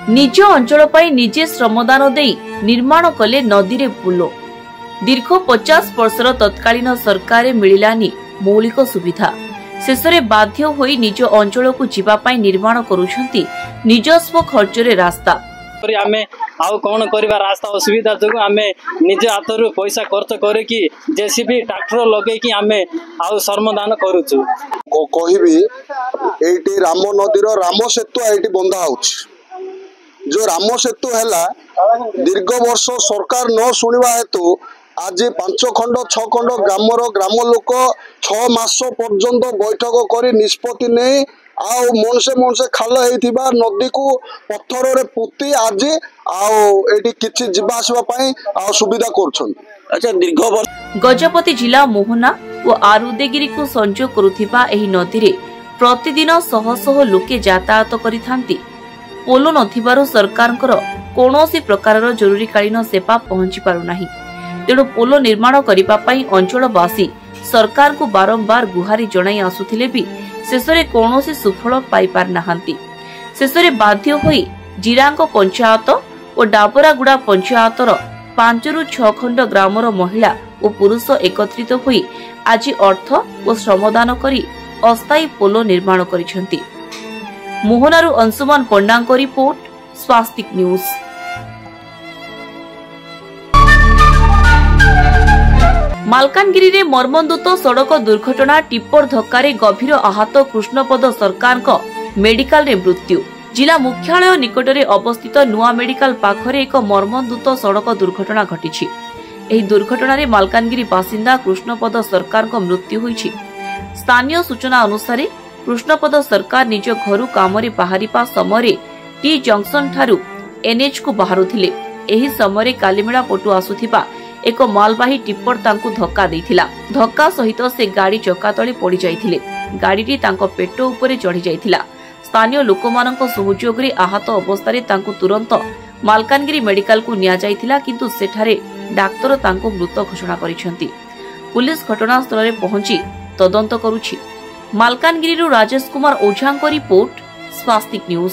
निज अंचल पर निजे श्रमदान दे निर्माण कले नदी रे पुल। दीर्घ 50 वर्षर तत्कालीन सरकार मिलानी मौलिक सुविधा शेष में बाध्य होई निज अंचल को जीवाई निर्माण करुछंती निजस्व खर्चरे रास्ता। आमे आउ कौन करवा रास्ता असुविधा जो आम निज हाथ रू पैसा खर्च करके जेसीबी ट्रैक्टर लगे कि आमे आउ श्रमदान करूछु। कहबी एटी राम नदीर राम सेतु एटी बंधा होछि। जो राम सेतु हैला दीर्घ वर्ष सरकार न सुनिबा हेतु आज 5 खंड 6 खंड ग्राम लोक 6 मास पर्यंत बैठक कर निष्पत्ति नहीं आउ मनसे खाल होइथिबा नदी को पत्थर रे पुती आज आउ किछि जिबा आसबा पई आ सुविधा करछन। अच्छा दीर्घ वर्ष गजपति जिला मोहना और आरुदेगिरी को संजोग करुथिबा एही नदी रे प्रतिदिन शह शह लोके यातायात करिथांती। पोलो नथिबारु सरकारଙ୍କର कोनोसी प्रकारर जरूरीकालीन सेवा पहुंची पारु नाही। तेणु पोलो निर्माण करिबा पई अंचलवासी सरकार को बारंबार गुहारी जणाई आसुथिले भी शेषरे कोनोसी सुफल पाई पार नाहांती। शेषरे बाध्य होई जिरांग पंचायत और डाबरागुड़ा पंचायतर 5 ରୁ 6 खंड ग्रामर महिला और पुरुष एकत्रित होई आज अर्थ और श्रमदान करी अस्थायी पोलो निर्माण करिसेंती। मोहनारू अंशुमान पंडांक रिपोर्ट, स्वास्तिक न्यूज। मालकानगिरी रे मर्मन्तुत सड़क दुर्घटना टिप्पर धक्का गभीर आहत कृष्णपद सरकार मेडिकल रे मृत्यु। जिला मुख्यालय निकटरे अवस्थित नुआ मेडिकल पाखरे एक मर्मन्तुत सड़क दुर्घटना घटिछि। एही दुर्घटना रे मालकानगिरी बासिंदा कृष्णपद सरकार मृत्यु होइछि। स्थानीय सूचना अनुसार कृष्णपद सरकार निज घरु कामरे बाहरिपा समय टी जंक्शन ठारू एनएच को बाहरुथिले। एही समय कालीमेला पटु आसुथिबा एक मालबाही टिप्पर तांकु धक्का देइथिला। धक्का सहित से गाड़ी चक्का तळे पड़ी जाइथिले। गाड़ीटी तांको पेट उपरे चढ़ी जाइथिला। स्थानीय लोकमानक सहयोग रे आहत अवस्था तांकु तुरंत मालकानगिरी मेडिकल को निया जाइथिला, किंतु सेठारे डाक्टर तांको मृत घोषणा करिसेंती। पुलिस घटनास्थल रे पहुंची तदंत करुछि। मालकानगिरी राजेश कुमार ओझांको रिपोर्ट, स्वास्तिक न्यूज।